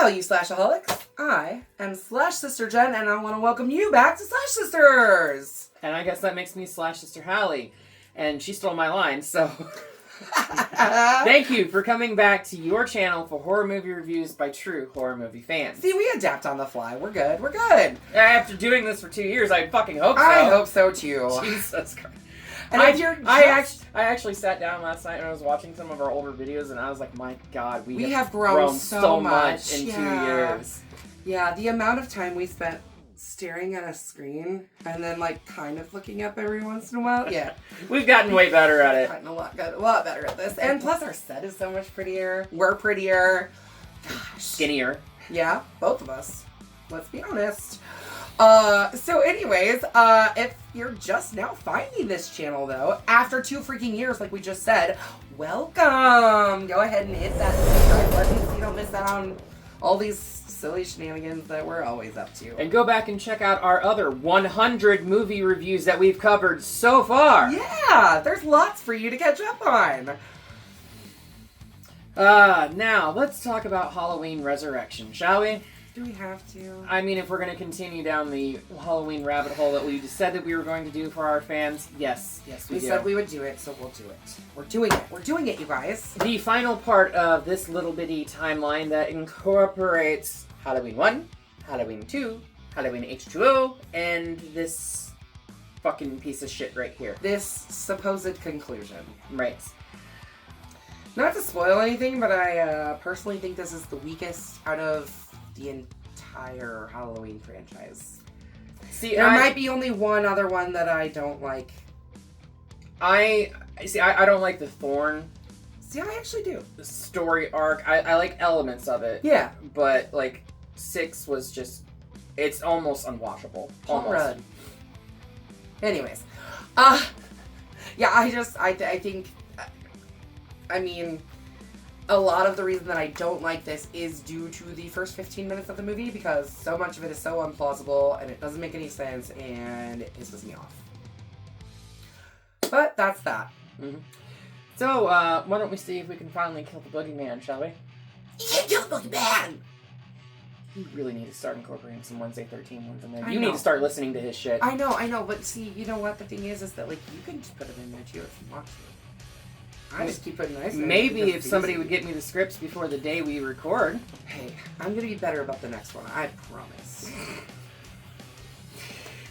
Hello, you Slashaholics. I am Slash Sister Jen, and I want to welcome you back to Slash Sisters. And I guess that makes me Slash Sister Hallie. And she stole my line, so... Thank you for coming back to your channel for horror movie reviews by true horror movie fans. See, we adapt on the fly. We're good. We're good. After doing this for 2 years, I fucking hope so. I hope so, too. Jesus Christ. And I actually sat down last night and I was watching some of our older videos and I was like, my God, we have grown so much in 2 years. Yeah, the amount of time we spent staring at a screen and then like kind of looking up every once in a while. Yeah. We've gotten way better at it. Gotten a lot better at this. And plus our set is so much prettier. We're prettier. Gosh. Skinnier. Yeah, both of us. Let's be honest. So anyways, if you're just now finding this channel though, after 2 freaking years like we just said, welcome! Go ahead and hit that subscribe button so you don't miss out on all these silly shenanigans that we're always up to. And go back and check out our other 100 movie reviews that we've covered so far. Yeah, there's lots for you to catch up on. Now, let's talk about Halloween Resurrection, shall we? Do we have to? I mean, if we're going to continue down the Halloween rabbit hole that we said that we were going to do for our fans, yes, we do. We said we would do it, so we'll do it. We're doing it. We're doing it, you guys. The final part of this little bitty timeline that incorporates Halloween 1, Halloween 2, Halloween H2O, and this fucking piece of shit right here. This supposed conclusion. Right. Not to spoil anything, but I personally think this is the weakest out of the entire Halloween franchise. See, there might be only one other one that I don't like. I don't like the Thorn. See, I actually do. The story arc. I like elements of it. Yeah. But, like, 6 was just... It's almost unwatchable. Almost. Anyways. Yeah, I think... I mean... A lot of the reason that I don't like this is due to the first 15 minutes of the movie because so much of it is so implausible and it doesn't make any sense and it pisses me off. But that's that. Mm-hmm. So, why don't we see if we can finally kill the boogeyman, shall we? Yeah, kill the boogeyman! You really need to start incorporating some Wednesday 13 ones in there. You need to start listening to his shit. I know, but see, you know what the thing is that, like, you can just put it in there too if you want to. I just keep putting nice. Maybe if somebody would get me the scripts before the day we record. Hey, I'm gonna be better about the next one. I promise.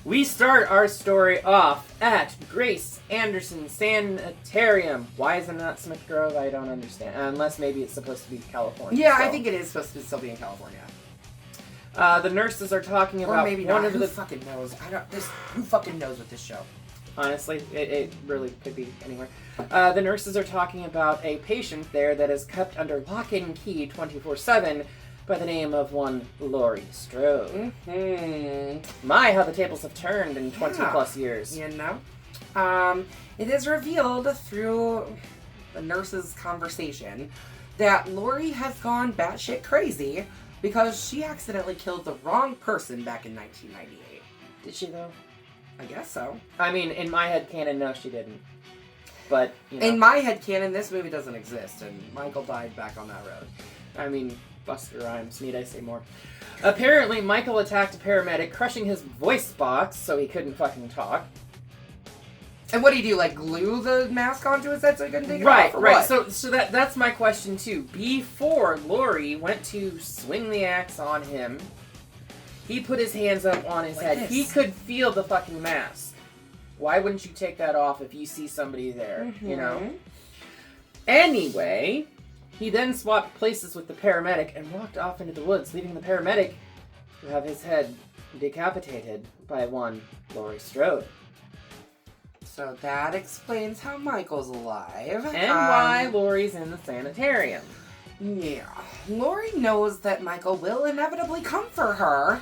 We start our story off at Grace Anderson Sanitarium. Why is it not Smith Grove? I don't understand. Unless maybe it's supposed to be California. Yeah, I think it is supposed to still be in California. The nurses are talking about maybe one not. of Who the fucking knows? Who fucking knows with this show? Honestly, it really could be anywhere. The nurses are talking about a patient there that is kept under lock and key 24/7 by the name of one Laurie Strode. Mm-hmm. My, how the tables have turned in 20 plus years. You know? It is revealed through the nurse's conversation that Laurie has gone batshit crazy because she accidentally killed the wrong person back in 1998. Did she, though? I guess so. I mean, in my headcanon, no, she didn't. But, you know. In my headcanon, this movie doesn't exist, and Michael died back on that road. I mean, Buster Rhymes, need I say more? Apparently, Michael attacked a paramedic, crushing his voice box so he couldn't fucking talk. And what do you do, like glue the mask onto his head so he couldn't take it off? Right. So that's my question, too. Before Laurie went to swing the axe on him, he put his hands up on his head. He could feel the fucking mask. Why wouldn't you take that off if you see somebody there, you know? Anyway, he then swapped places with the paramedic and walked off into the woods, leaving the paramedic to have his head decapitated by one Laurie Strode. So that explains how Michael's alive. And why Laurie's in the sanitarium. Yeah. Laurie knows that Michael will inevitably come for her.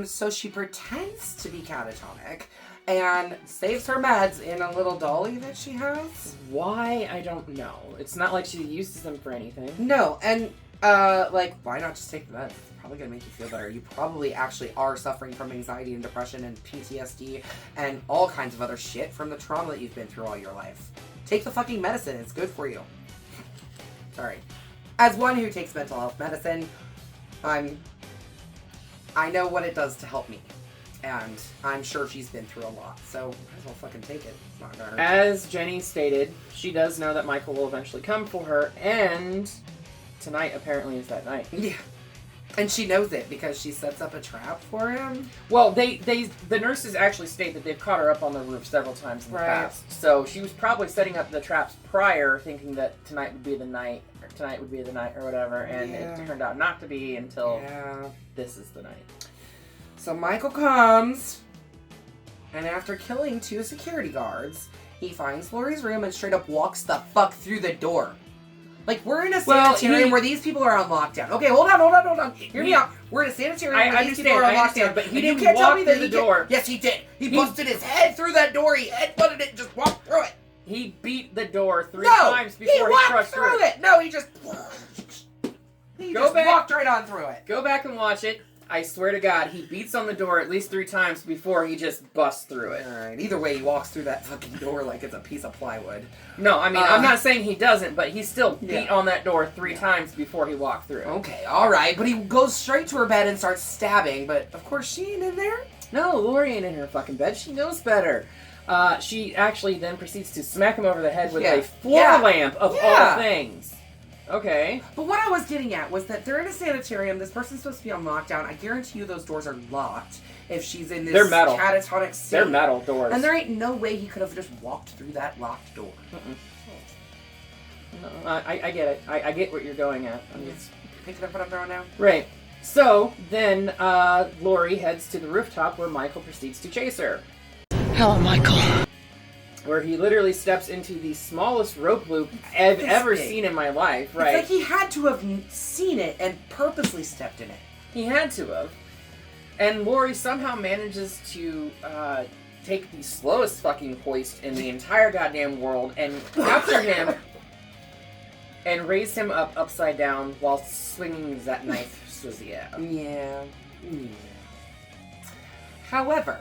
So she pretends to be catatonic and saves her meds in a little dolly that she has. Why? I don't know. It's not like she uses them for anything. No, and, why not just take the meds? It's probably gonna make you feel better. You probably actually are suffering from anxiety and depression and PTSD and all kinds of other shit from the trauma that you've been through all your life. Take the fucking medicine. It's good for you. Sorry. As one who takes mental health medicine, I know what it does to help me. And I'm sure she's been through a lot, so might as well fucking take it. It's not gonna hurt. As Jenny stated, she does know that Michael will eventually come for her, and tonight apparently is that night. Yeah. And she knows it because she sets up a trap for him. Well, the nurses actually state that they've caught her up on the roof several times in the past. So she was probably setting up the traps prior, thinking that tonight would be the night, or whatever, and it turned out not to be until this is the night. So Michael comes, and after killing 2 security guards, he finds Laurie's room and straight up walks the fuck through the door. Like, we're in a sanitarium where these people are on lockdown. Okay, hold on. Hear me out. We're in a sanitarium where these people are on lockdown. But he didn't walk through the door. Yes, he did. He busted his head through that door. He headbutted it and just walked through it. He beat the door 3 times before he crushed through it. No, he just walked right on through it. Go back and watch it. I swear to God, he beats on the door at least 3 times before he just busts through it. Alright, either way, he walks through that fucking door like it's a piece of plywood. No, I mean, I'm not saying he doesn't, but he still beat on that door 3 times before he walked through. Okay, alright, but he goes straight to her bed and starts stabbing, but of course she ain't in there. No, Laurie ain't in her fucking bed. She knows better. She actually then proceeds to smack him over the head with a floor lamp, of all things. Okay. But what I was getting at was that they're in a sanitarium. This person's supposed to be on lockdown. I guarantee you those doors are locked if she's in this catatonic state. They're metal doors. And there ain't no way he could have just walked through that locked door. No, I get it. I get what you're going at. I'm just picking up what I'm throwing down. Right. So, then Laurie heads to the rooftop where Michael proceeds to chase her. Hello, Michael. Where he literally steps into the smallest rope loop I've ever seen in my life, right? It's like he had to have seen it and purposely stepped in it. He had to have. And Laurie somehow manages to take the slowest fucking hoist in the entire goddamn world and capture him and raise him up upside down while swinging that knife to his ab. Yeah. However,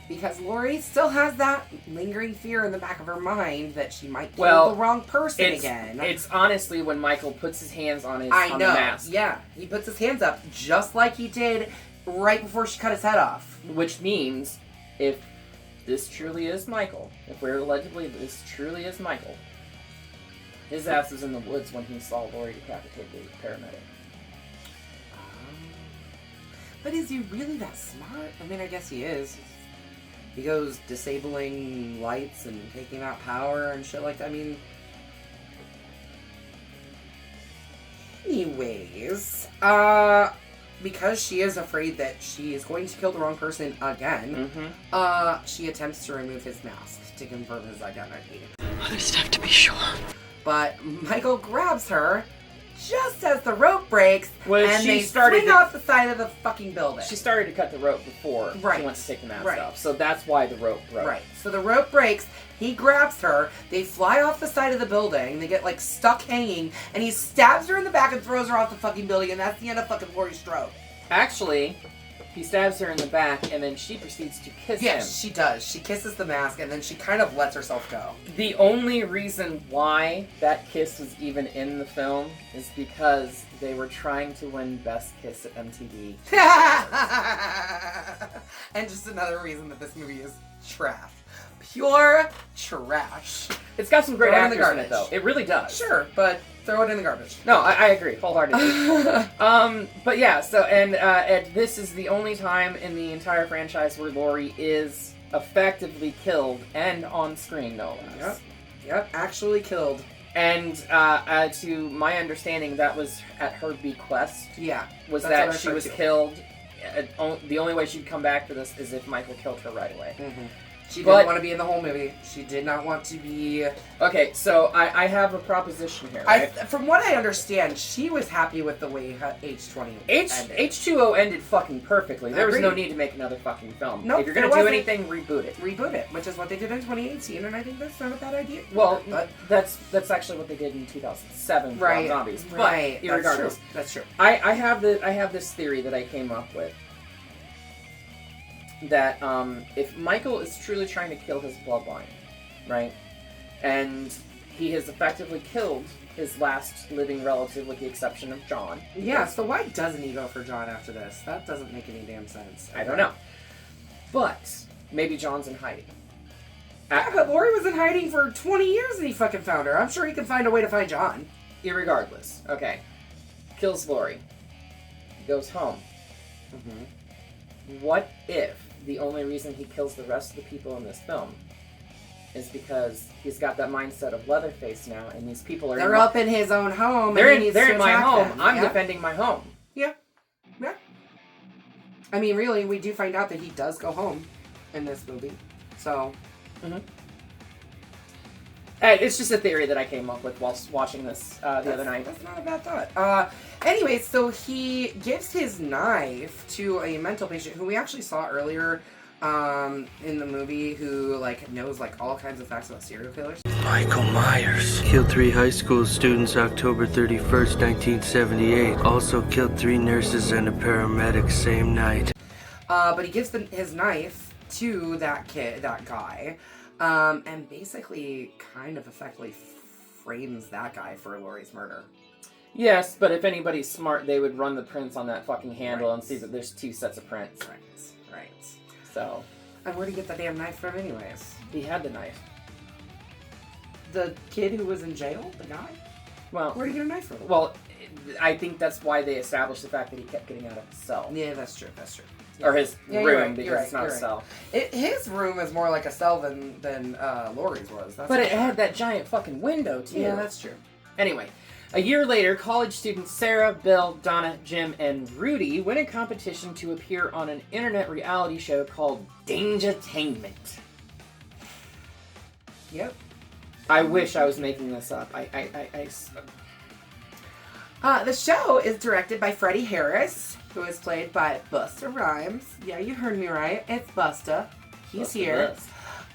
because Laurie still has that lingering fear in the back of her mind that she might kill the wrong person again. It's honestly when Michael puts his hands on the mask. Yeah. He puts his hands up just like he did right before she cut his head off. Which means, if this truly is Michael, if we're allegedly this truly is Michael, his ass was in the woods when he saw Laurie decapitate the paramedic. But is he really that smart? I mean, I guess he is. He goes disabling lights and taking out power and shit like that. I mean... Anyways, because she is afraid that she is going to kill the wrong person again, she attempts to remove his mask to confirm his identity. I just have to be sure. But Michael grabs her just as the rope breaks, and they swing off the side of the fucking building. She started to cut the rope before she went to take the mask off, so that's why the rope broke. Right, so the rope breaks, he grabs her, they fly off the side of the building, they get, like, stuck hanging, and he stabs her in the back and throws her off the fucking building, and that's the end of fucking Laurie's stroke. Actually, he stabs her in the back, and then she proceeds to kiss him. Yes, she does. She kisses the mask, and then she kind of lets herself go. The only reason why that kiss was even in the film is because they were trying to win Best Kiss at MTV. And just another reason that this movie is trash. Pure trash. It's got some great actors in it, though. It really does. Sure, but throw it in the garbage. No, I agree wholeheartedly. But yeah, so, and this is the only time in the entire franchise where Laurie is effectively killed, and on screen, no less. Yep, actually killed. And to my understanding, that was at her bequest. Yeah. Was that she was killed. The only way she'd come back for this is if Michael killed her right away. Mm-hmm. She didn't want to be in the whole movie. She did not want to be... Okay, so I have a proposition here, right? From what I understand, she was happy with the way H20 ended. H2O ended fucking perfectly. There was no need to make another fucking film. Nope, if you're going to do anything, reboot it. Reboot it, which is what they did in 2018, and I think that's not a bad idea. Well, but that's actually what they did in 2007 for Rob Zombies. Right, but regardless, that's true. I have this theory that I came up with. That if Michael is truly trying to kill his bloodline, right, and he has effectively killed his last living relative with the exception of John. Yeah, so why doesn't he go for John after this? That doesn't make any damn sense. I don't know. But maybe John's in hiding. Yeah, but Laurie was in hiding for 20 years and he fucking found her. I'm sure he can find a way to find John. Irregardless. Okay. Kills Laurie. Goes home. What if the only reason he kills the rest of the people in this film is because he's got that mindset of Leatherface now, and these people are... They're up in his own home. They're in my home. Them. I'm defending my home. Yeah. Yeah. I mean, really, we do find out that he does go home in this movie. So... It's just a theory that I came up with whilst watching this the other night. That's not a bad thought. Anyway, so he gives his knife to a mental patient who we actually saw earlier in the movie who, like, knows, like, all kinds of facts about serial killers. Michael Myers killed 3 high school students October 31st, 1978. Also killed 3 nurses and a paramedic same night. But he gives his knife to that guy. And basically kind of effectively frames that guy for Laurie's murder. Yes, but if anybody's smart, they would run the prints on that fucking handle and see that there's 2 sets of prints. Right. So. And where'd he get the damn knife from anyways? He had the knife. The kid who was in jail? The guy? Well. Where'd he get a knife from? Well, I think that's why they established the fact that he kept getting out of his cell. Yeah, that's true. Yeah. Or his room, because it's not a cell. His room is more like a cell than Laurie's was. But it had that giant fucking window, too. Yeah, that's true. Anyway, a year later, college students Sarah, Bill, Donna, Jim, and Rudy win a competition to appear on an internet reality show called Dangertainment. Yep. I wish I was making this up. The show is directed by Freddie Harris, who is played by Busta Rhymes. Yeah, you heard me right. It's Busta. He's Busta here.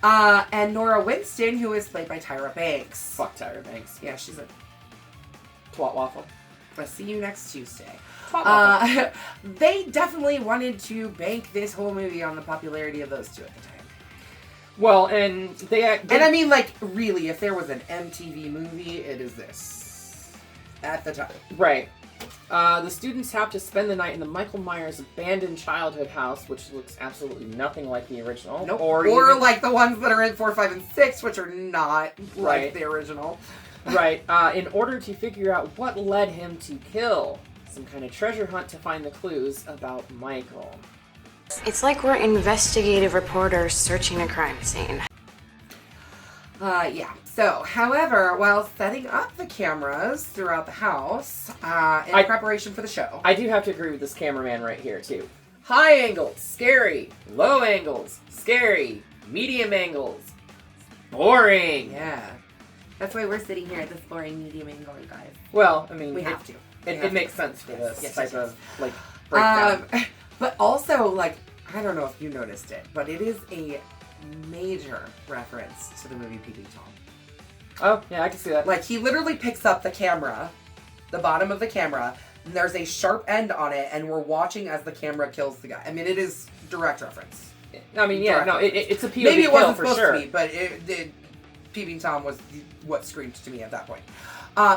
And Nora Winston, who is played by Tyra Banks. Fuck Tyra Banks. Yeah, she's a twat waffle. I'll see you next Tuesday. Twat waffle. They definitely wanted to bank this whole movie on the popularity of those two at the time. Well, and and I mean, like, really, if there was an MTV movie, it is this. At the time. Right. The students have to spend the night in the Michael Myers abandoned childhood house, which looks absolutely nothing like the original. Nope. Or like the ones that are in 4, 5, and 6, which are not like the original. Right. In order to figure out what led him to kill. Some kind of treasure hunt to find the clues about Michael. It's like we're investigative reporters searching a crime scene. Yeah. So, however, while setting up the cameras throughout the house, in preparation for the show. I do have to agree with this cameraman right here, too. High angles, scary. Low angles, scary. Medium angles, boring. Yeah. That's why we're sitting here at this boring medium angle, you guys. Well, I mean... We have to. It makes sense for this type of, like, breakdown. breakdown. But also, like, I don't know if you noticed it, but it is a major reference to the movie Peeping Tom. Oh, yeah, I can see that. Like, he literally picks up the camera, the bottom of the camera, and there's a sharp end on it, and we're watching as the camera kills the guy. I mean, it is direct reference. I mean, yeah, no, it's a POV Maybe it wasn't for supposed sure. to be, but Peeping Tom was what screamed to me at that point.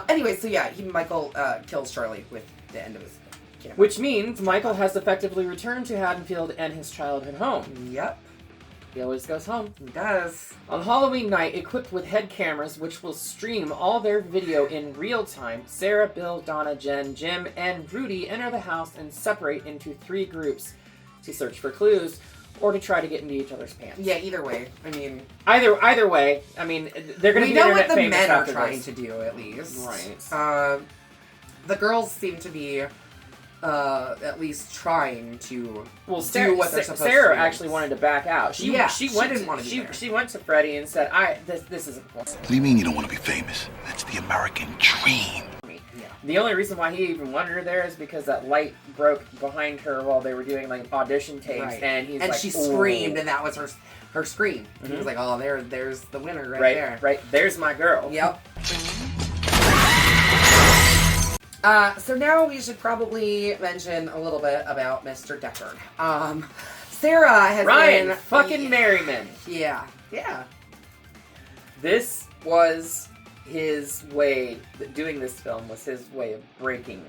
Anyway, so yeah, Michael kills Charlie with the end of his camera. Which means Michael has effectively returned to Haddonfield and his childhood home. Yep. He always goes home. He does. On Halloween night, equipped with head cameras, which will stream all their video in real time, Sarah, Bill, Donna, Jen, Jim, and Rudy enter the house and separate into 3 groups to search for clues or to try to get into each other's pants. Yeah, either way. I mean... Either way, I mean, they're going to be internet famous. We know what the men are after trying this. to do, at least. Right. The girls seem to be... at least trying to do what they're supposed to do. Sarah actually wanted to back out. She didn't want to be there. She went to Freddie and said, this isn't important. What do you mean you don't want to be famous? That's the American dream. Yeah. The only reason why he even wanted her there is because that light broke behind her while they were doing like audition tapes, right. and she screamed, and that was her scream. Mm-hmm. He was like, "Oh, there's the winner right there. Right, there's my girl." Yep. So now we should probably mention a little bit about Mr. Deckard. Sarah has Ryan fucking Merriman. Yeah. This was his way, doing this film was his way of breaking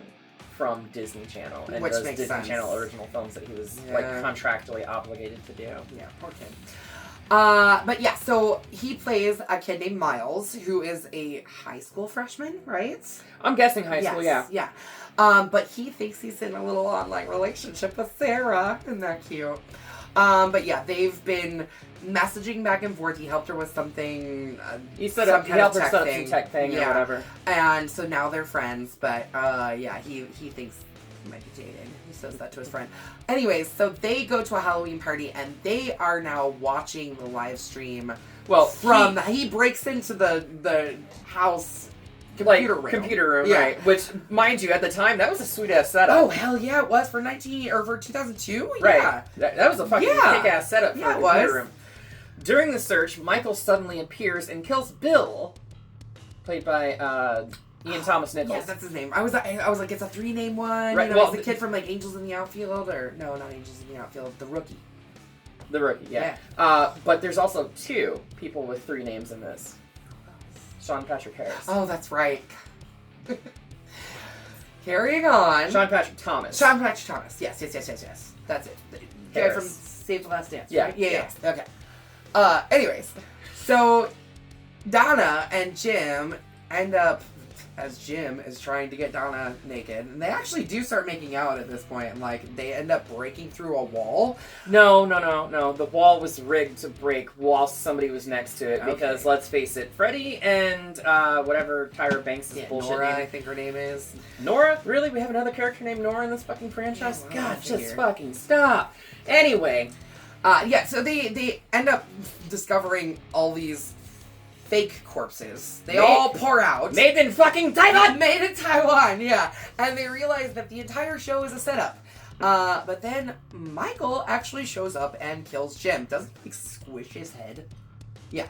from Disney Channel and Which those makes Disney sense. Channel original films that he was like contractually obligated to do. Yeah, poor kid. But yeah, so he plays a kid named Miles, who is a high school freshman, right? I'm guessing high school, yeah. Yeah. But he thinks he's in a little online relationship with Sarah. Isn't that cute? But yeah, they've been messaging back and forth. He helped her with something. He helped her set up some tech thing or whatever. And so now they're friends, but yeah, he thinks he might be dating. He says that to his friend. Anyways, so they go to a Halloween party and they are now watching the live stream. Well, he breaks into the house computer room. Yeah. Right? Which, mind you, at the time that was a sweet ass setup. Oh hell yeah, it was for 2002. Right. Yeah, that was a fucking kick ass setup for a computer room. During the search, Michael suddenly appears and kills Bill, played by Ian Thomas Nichols. Yes, that's his name. I was like, it's a 3-name one. Right. You know, it's the kid from like Angels in the Outfield, or no, not Angels in the Outfield, The Rookie. The Rookie, yeah. But there's also 2 people with 3 names in this. Sean Patrick Harris. Oh, that's right. Carrying on. Sean Patrick Thomas. Sean Patrick Thomas. Yes. That's it. The guy from Save the Last Dance. Yeah. Right? Yeah. Okay. Anyways, so Donna and Jim end up, as Jim is trying to get Donna naked, and they actually do start making out at this point, and like they end up breaking through a wall. No. The wall was rigged to break while somebody was next to it because let's face it, Freddie and whatever Tyra Banks' bullshit Nora, name. I think her name is. Nora? Really? We have another character named Nora in this fucking franchise? Yeah, well, God, just fucking stop. Anyway. So they end up discovering all these fake corpses. They all pour out. Made in fucking Taiwan! Made in Taiwan, yeah. And they realize that the entire show is a setup. But then Michael actually shows up and kills Jim. Doesn't he squish his head? Yeah.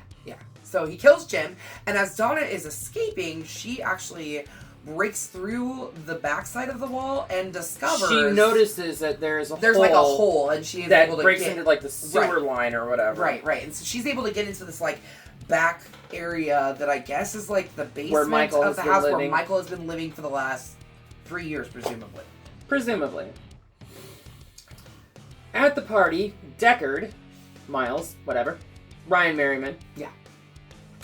So he kills Jim, and as Donna is escaping, she actually breaks through the backside of the wall and discovers... She notices that there's hole. Like a hole, and she is that able to breaks into like the sewer line or whatever. Right. And so she's able to get into this like back area that I guess is like the basement of the house where Michael has been living for the last 3 years, presumably. At the party, Deckard, Miles, whatever, Ryan Merriman,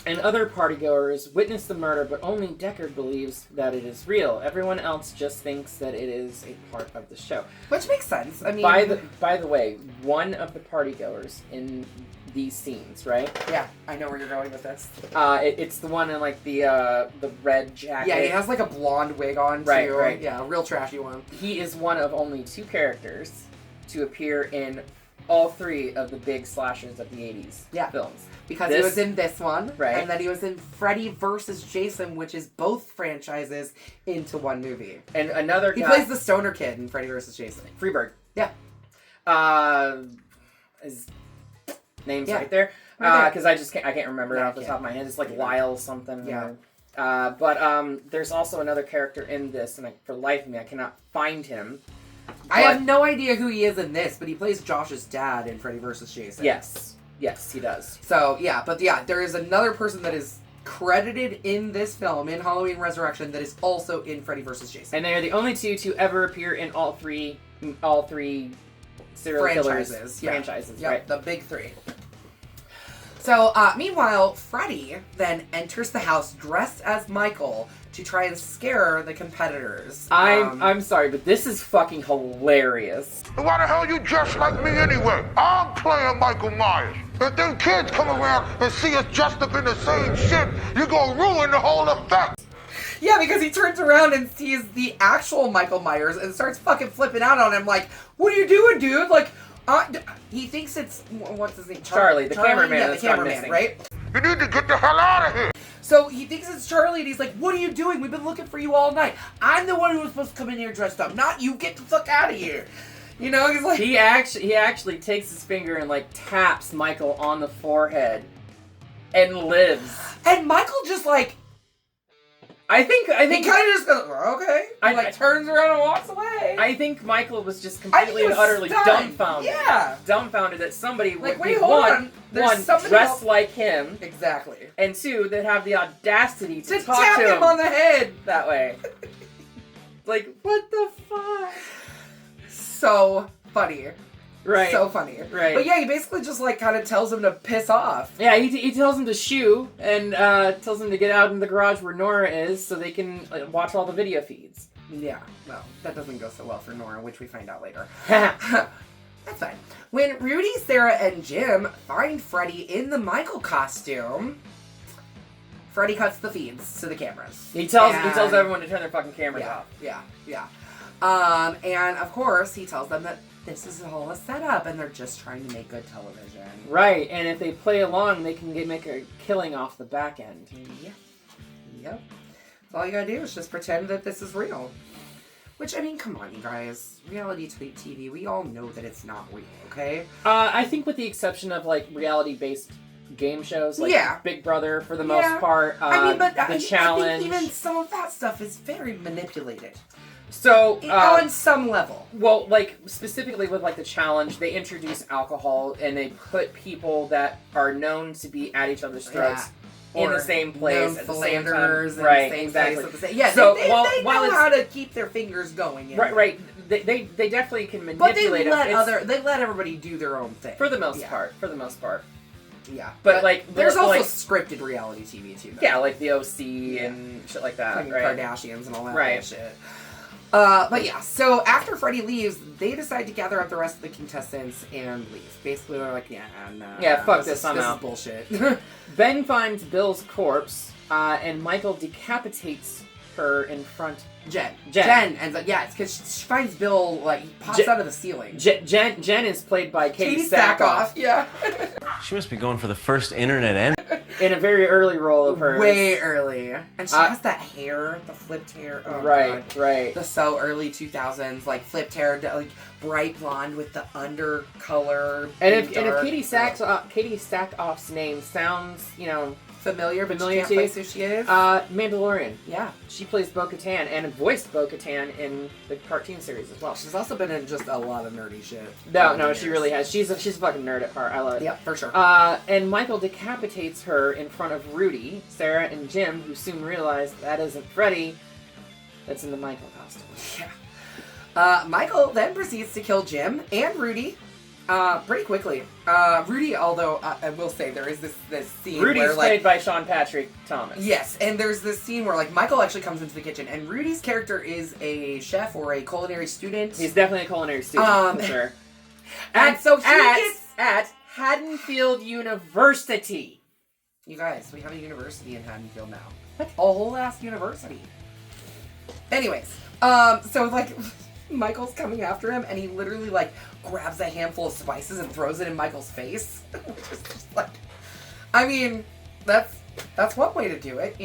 and other partygoers witness the murder, but only Deckard believes that it is real. Everyone else just thinks that it is a part of the show. Which makes sense. I mean, by the way, one of the partygoers in these scenes, right? Yeah, I know where you're going with this. It's the one in like the red jacket. Yeah, he has like a blonde wig on too. Right. Yeah, a real trashy one. He is one of only 2 characters to appear in all 3 of the big slashers of the 80s films. Because he was in this one, right? And then he was in Freddy vs. Jason, which is both franchises into one movie. And another guy... He plays the stoner kid in Freddy vs. Jason. Freebird. Yeah. His name's right there. Because I can't remember it off the top of my head. It's like Lyle something. Yeah. But there's also another character in this, and for the life of me, I cannot find him. I have no idea who he is in this, but he plays Josh's dad in Freddy vs. Jason. Yes, he does. So, there is another person that is credited in this film, in Halloween Resurrection, that is also in Freddy vs. Jason. And they are the only 2 to ever appear in all three serial killers franchises, right? The big 3. So, meanwhile, Freddy then enters the house dressed as Michael to try and scare the competitors. I'm sorry, but this is fucking hilarious. Why the hell you dressed like me anyway? I'm playing Michael Myers. If them kids come around and see us dressed up in the same shit, you're gonna ruin the whole effect. Yeah, because he turns around and sees the actual Michael Myers and starts fucking flipping out on him like, what are you doing, dude? Like, he thinks it's, what's his name? Charlie, the cameraman. Yeah, the cameraman, right? You need to get the hell out of here. So he thinks it's Charlie, and he's like, what are you doing? We've been looking for you all night. I'm the one who was supposed to come in here dressed up, not you. Get the fuck out of here. You know, he's like... He actually takes his finger and, like, taps Michael on the forehead and lives. And Michael just, like, I think he kind of just goes, okay. He like turns around and walks away. I think Michael was just completely and utterly dumbfounded. Yeah. Dumbfounded that somebody would wait, be hold on. One, dressed like him. Exactly. And two, that have the audacity to talk tap to him on the head that way. Like, what the fuck? So funny. Right. So funny. Right. But yeah, he basically just like kind of tells him to piss off. Yeah, he tells him to shoo and tells him to get out in the garage where Nora is so they can watch all the video feeds. Yeah, well, that doesn't go so well for Nora, which we find out later. That's fine. When Rudy, Sarah, and Jim find Freddy in the Michael costume, Freddy cuts the feeds to the cameras. He tells everyone to turn their fucking cameras off. Yeah. And of course, he tells them that this is all a setup, and they're just trying to make good television. Right, and if they play along, they can make a killing off the back end. Yep. All you gotta do is just pretend that this is real. Which, I mean, come on, you guys. Reality TV, we all know that it's not real, okay? I think with the exception of, like, reality-based game shows, like Big Brother, for the most part. I mean, but The Challenge. I think even some of that stuff is very manipulated. So, on some level. Well, like, specifically with, like, The Challenge, they introduce alcohol, and they put people that are known to be at each other's throats in the same place at the same time. Right, exactly. Yeah, so they know how to keep their fingers going. Right. They definitely can manipulate but they let everybody do their own thing. For the most part. Yeah. But like, there's also scripted reality TV too, though. Yeah, like the OC and shit like that. Like right? Kardashians and all that bullshit. But yeah, so after Freddy leaves, they decide to gather up the rest of the contestants and leave. Basically, they're like, fuck this, I'm out. This is bullshit. Ben finds Bill's corpse, and Michael decapitates her in front. Jen ends up, it's because she finds Bill, like, he pops out of the ceiling. Jen is played by Katie Sackhoff. Yeah. She must be going for the first internet in a very early role of hers. Way early. And she has that hair, the flipped hair. Oh, right. The so early 2000s, like, flipped hair, like, bright blonde with the undercolor. And if Katie Sackhoff's name sounds, familiar to you. Who she is? Mandalorian. Yeah. She plays Bo-Katan and voiced Bo-Katan in the cartoon series as well. She's also been in just a lot of nerdy shit. No, she really has. She's a fucking nerd at heart. I love it. Yeah, for sure. And Michael decapitates her in front of Rudy, Sarah, and Jim, who soon realize that isn't Freddy. That's in the Michael costume. Yeah. Michael then proceeds to kill Jim and Rudy. Pretty quickly. Rudy, although I will say there is this scene Rudy's where, like, played by Sean Patrick Thomas. Yes, and there's this scene where, like, Michael actually comes into the kitchen, and Rudy's character is a chef or a culinary student. He's definitely a culinary student, for sure. And so he at Haddonfield University. You guys, we have a university in Haddonfield now. A whole ass university. Anyways, so, like, Michael's coming after him, and he literally, like, grabs a handful of spices and throws it in Michael's face. Which is just like, I mean, that's one way to do it,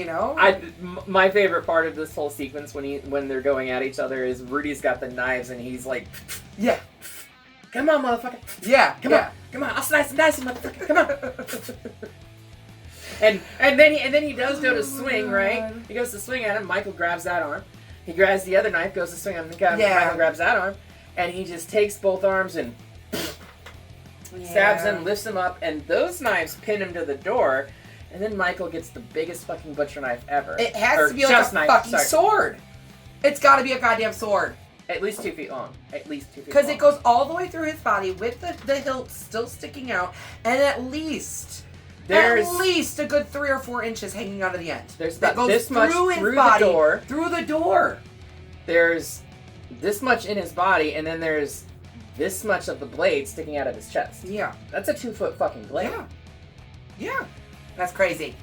My favorite part of this whole sequence when they're going at each other is Rudy's got the knives and he's like, yeah, come on, motherfucker. Yeah, come on, I'll slice and dice him, motherfucker. Come on. and then he does go to swing, right? He goes to swing at him. Michael grabs that arm. He grabs the other knife, goes to swing on the guy. Michael grabs that arm, and he just takes both arms and stabs him, lifts him up, and those knives pin him to the door. And then Michael gets the biggest fucking butcher knife ever. It has to be like a fucking sword. It's got to be a goddamn sword. At least 2 feet long. At least 2 feet long. Because it goes all the way through his body with the hilt still sticking out, and at least a good 3 or 4 inches hanging out of the end. There's that goes this much through his through body, the door. Through the door. There's this much in his body, and then there's this much of the blade sticking out of his chest. Yeah. That's a 2-foot fucking blade. Yeah. That's crazy.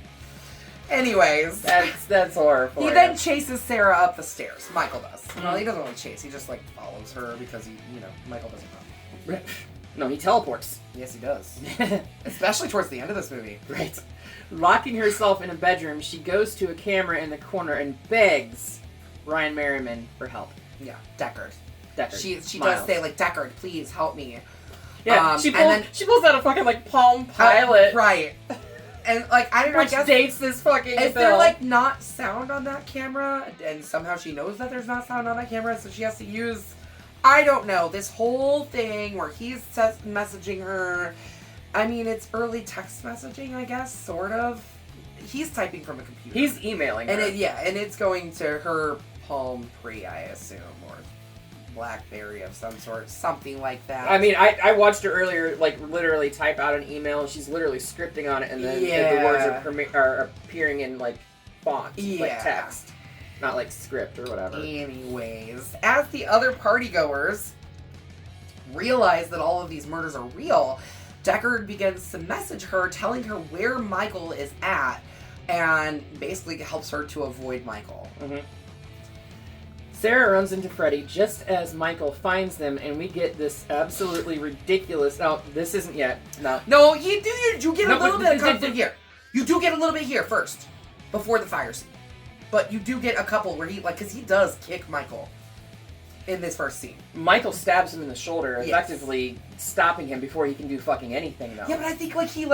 Anyways. That's horrible. He then chases Sarah up the stairs. Michael does. Well, he doesn't really chase. He just, like, follows her because, Michael doesn't know. No, he teleports. Yes, he does. Especially towards the end of this movie. Right. Locking herself in a bedroom, she goes to a camera in the corner and begs Ryan Merriman for help. Yeah, Deckard. She does say, like, Deckard, please help me. Yeah, she pulls out a fucking, like, Palm Pilot. Right. And, like, I don't know, I Which guess... dates this fucking Is film. there, like, not sound on that camera? And somehow she knows that there's not sound on that camera, so she has to use... I don't know. This whole thing where he's messaging her... I mean, it's early text messaging, I guess, sort of. He's typing from a computer. He's emailing her. And it's going to her Palm Pre, I assume, or BlackBerry of some sort, something like that. I mean, I watched her earlier, like, literally type out an email, and she's literally scripting on it, and then the words are appearing in, like, font, like text, not, like, script or whatever. Anyways, as the other partygoers realize that all of these murders are real, Deckard begins to message her, telling her where Michael is at, and basically helps her to avoid Michael. Mm-hmm. Sarah runs into Freddy just as Michael finds them, and we get this absolutely ridiculous... No, this isn't yet. No, you get a little bit of conflict here. You do get a little bit here first, before the fire scene. But you do get a couple where he, like, because he does kick Michael in this first scene. Michael stabs him in the shoulder, effectively stopping him before he can do fucking anything, though. Yeah, but I think, like, he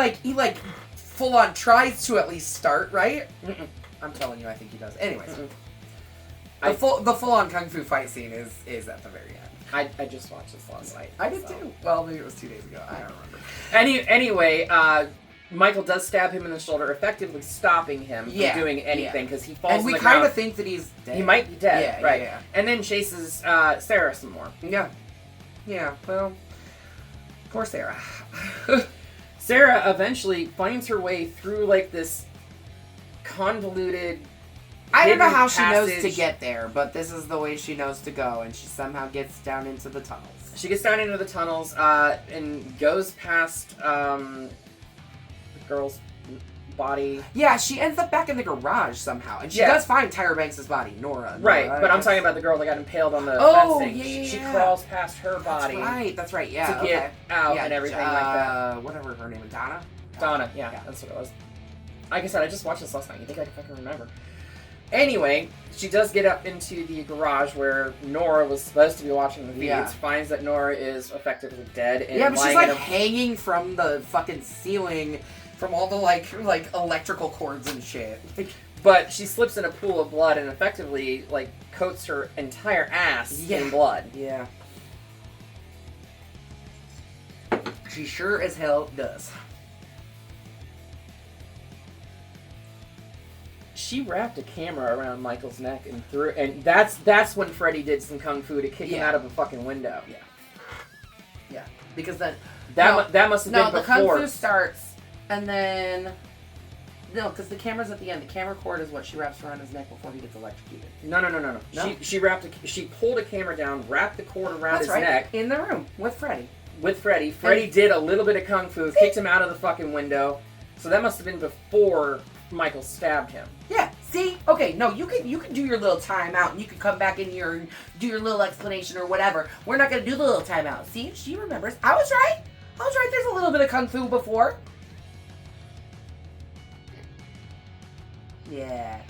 full on tries to at least start, right? Mm-mm. I'm telling you, I think he does. Anyways. Mm-mm. The full-on kung fu fight scene is at the very end. I just watched this last night. I did too. Well, maybe it was 2 days ago. I don't remember. Anyway, Michael does stab him in the shoulder, effectively stopping him from doing anything because he falls on the ground. And we kind of think that he's dead. He might be dead, right? Yeah. And then chases Sarah some more. Yeah. Yeah, well, poor Sarah. Sarah eventually finds her way through, like, this convoluted... I don't know how she knows to get there, but this is the way she knows to go, and she somehow gets down into the tunnels. She gets down into the tunnels and goes past the girl's body. Yeah, she ends up back in the garage somehow, and she does find Tyra Banks' body, Nora. Right, but I'm talking about the girl that got impaled on the fencing. Yeah. She crawls past her body. That's right, yeah. To get out and everything like that. Whatever her name is, Donna? Donna, yeah, that's what it was. Like I said, I just watched this last night. You think I can fucking remember? Anyway, she does get up into the garage where Nora was supposed to be watching the feeds, finds that Nora is effectively dead. And but she's like hanging from the fucking ceiling from all the like electrical cords and shit. But she slips in a pool of blood and effectively like coats her entire ass in blood. Yeah. She sure as hell does. She wrapped a camera around Michael's neck and threw, and that's when Freddy did some kung fu to kick him out of a fucking window. Yeah, because then that must have been before. No, the kung fu starts, and then because the camera's at the end. The camera cord is what she wraps around his neck before he gets electrocuted. No. She pulled a camera down, wrapped the cord around his neck in the room with Freddy. Freddy did a little bit of kung fu, kicked him out of the fucking window. So that must have been before Michael stabbed him. Yeah, see? Okay, no, you can do your little timeout and you can come back in here and do your little explanation or whatever. We're not going to do the little timeout. See? She remembers. I was right. There's a little bit of kung fu before. Yeah.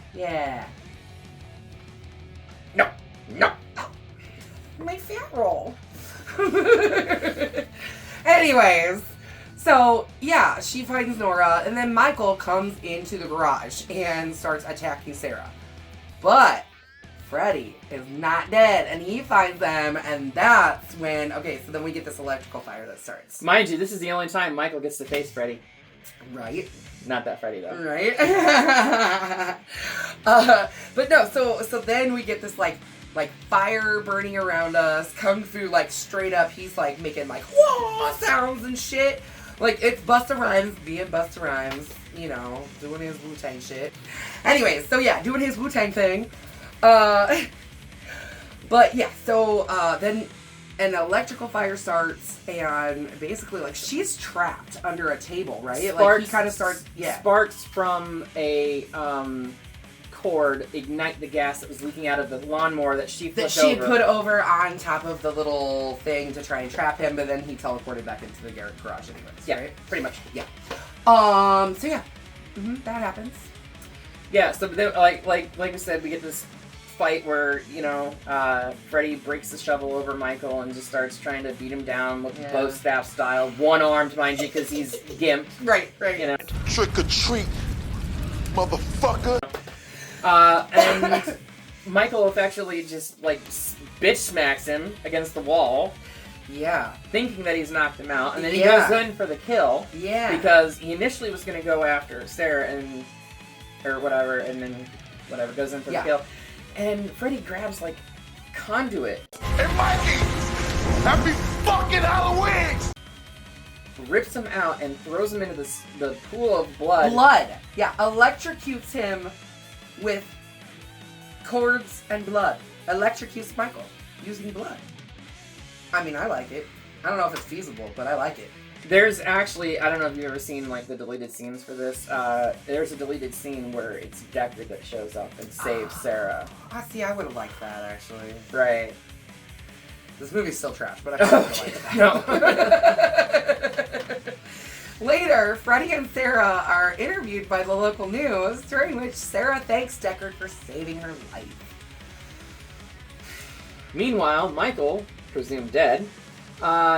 No. My fat roll. Anyways. So, yeah, she finds Nora, and then Michael comes into the garage and starts attacking Sarah. But Freddy is not dead, and he finds them, and that's when... Okay, so then we get this electrical fire that starts. Mind you, this is the only time Michael gets to face Freddy. Right? Not that Freddy, though. Right? But no, so then we get this, like fire burning around us, kung fu, like, straight up, he's, like, making, like, whoa sounds and shit. Like, it's Busta Rhymes being Busta Rhymes, you know, doing his Wu-Tang shit. Anyways, so yeah, doing his Wu-Tang thing. But yeah, so then an electrical fire starts, and basically, like, she's trapped under a table, right? Like, he kind of starts, Sparks from a cord ignite the gas that was leaking out of the lawnmower that she flipped over. That she had put over on top of the little thing to try and trap him, but then he teleported back into the garage anyways, right? Pretty much. Yeah. So yeah. That happens. Yeah, so then, like we said, we get this fight where, you know, Freddy breaks the shovel over Michael and just starts trying to beat him down with bow staff style. One-armed, mind you, because he's gimped. Right. You know. trick or treat, motherfucker. And Michael effectually just, like, bitch smacks him against the wall. Yeah. Thinking that he's knocked him out. And then he goes in for the kill. Yeah. Because he initially was going to go after Sarah and... or whatever, and then whatever, goes in for the kill. And Freddy grabs, like, conduit. Hey, Mikey! Happy fucking Halloween! Rips him out and throws him into the pool of blood. Yeah, electrocutes him with cords and blood. Electrocutes Michael using blood. I mean, I like it. I don't know if it's feasible, but I like it. There's actually, I don't know if you've ever seen, like, the deleted scenes for this. There's a deleted scene where it's Deckard that shows up and saves Sarah. See, I would have liked that, actually. Right. This movie's still trash, but I would have liked that. No. Later, Freddy and Sarah are interviewed by the local news, during which Sarah thanks Deckard for saving her life. Meanwhile, Michael, presumed dead,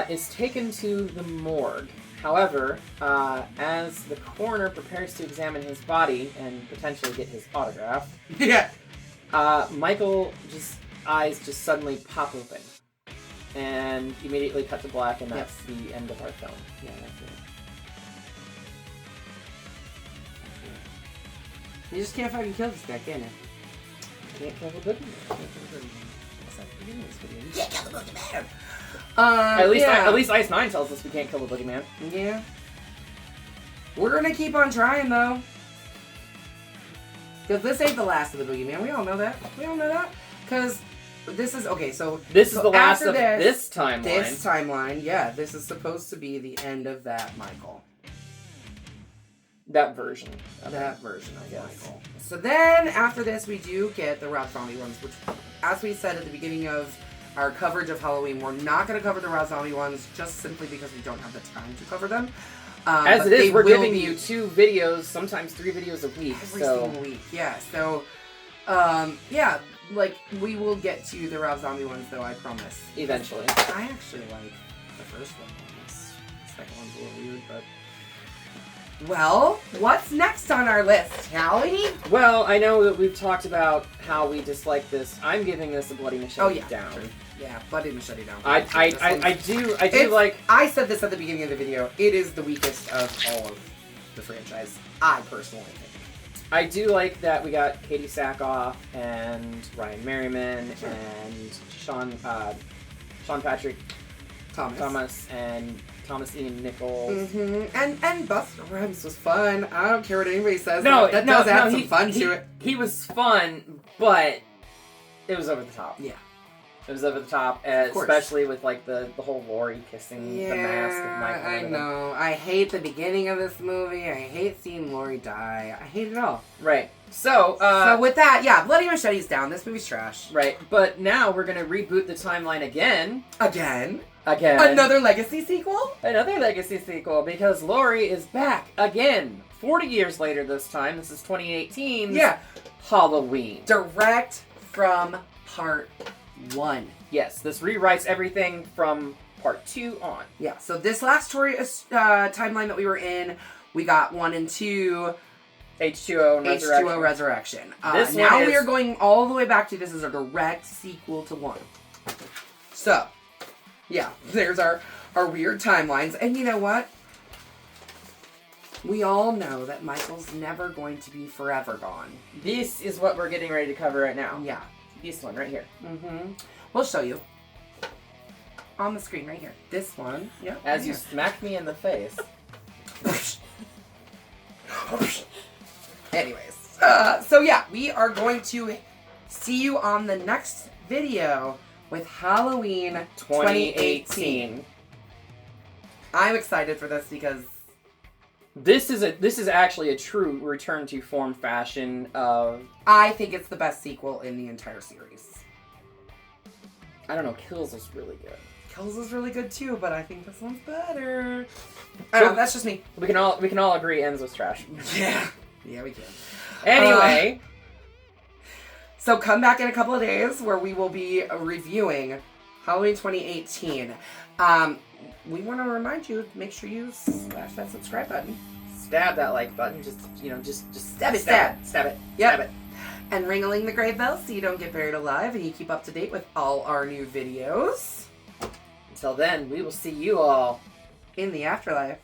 is taken to the morgue. However, as the coroner prepares to examine his body and potentially get his autograph, Michael's eyes just suddenly pop open. And immediately cut to black, and that's the end of our film. Yeah, that's it. You just can't fucking kill this guy, can you? Can't kill the boogeyman. That's not the beginning of this video. You can't kill the boogeyman! At least Ice 9 tells us we can't kill the boogeyman. Yeah. We're gonna keep on trying, though. Because this ain't the last of the boogeyman. We all know that. Because this is... Okay, so... This is the last of this timeline. This timeline, yeah. This is supposed to be the end of that Michael. That version. That version, I guess. Michael. So then, after this, we do get the Rob Zombie ones, which, as we said at the beginning of our coverage of Halloween, we're not going to cover the Rob Zombie ones, just simply because we don't have the time to cover them. As it is, we're giving you 2 videos, sometimes 3 videos a week. Every single week, yeah. So, yeah, like, we will get to the Rob Zombie ones, though, I promise. Eventually. I actually like the first one. The second one's a little weird, but... Well, what's next on our list, Callie? Well, I know that we've talked about how we dislike this. I'm giving this a bloody machete down. True. Yeah, bloody machete down. I do like... I said this at the beginning of the video. It is the weakest of all of the franchise. I personally think. I do like that we got Katie Sackhoff and Ryan Merriman and Sean Patrick Thomas and Thomas Ian Nichols. Mm-hmm. And Buster Rhymes was fun. I don't care what anybody says. That does add some fun to it. He was fun, but it was over the top. Yeah. It was over the top, especially with, like, the whole Laurie kissing the mask of Michael. I know. I hate the beginning of this movie. I hate seeing Laurie die. I hate it all. Right. So with that, yeah, bloody machete's down. This movie's trash. Right. But now we're going to reboot the timeline again. Again. Another legacy sequel? Another legacy sequel, because Laurie is back again. 40 years later this time. This is 2018. Yeah. Halloween. Direct from part 1. Yes, this rewrites everything from part 2 on. Yeah, so this last story timeline that we were in, we got 1 and 2. H2O Resurrection. Now we are going all the way back to this is a direct sequel to 1. So, yeah, there's our weird timelines. And you know what? We all know that Michael's never going to be forever gone. This is what we're getting ready to cover right now. Yeah. This one right here. Mm-hmm. We'll show you. On the screen right here. This one. Yeah. As you smack me in the face. Anyways. So yeah, we are going to see you on the next video with Halloween 2018. I'm excited for this because this is actually a true return to form fashion of... I think it's the best sequel in the entire series. I don't know, Kills is really good. Kills is really good too, but I think this one's better. I don't know, that's just me. We can all agree Enzo's trash. Yeah. Yeah, we can. Anyway. So come back in a couple of days where we will be reviewing Halloween 2018. We want to remind you, make sure you smash that subscribe button. stab that like button. Just Stab it. Stab it. Yep. Stab it. And ring-a-ling the grave bell so you don't get buried alive and you keep up to date with all our new videos. Until then, we will see you all In the afterlife.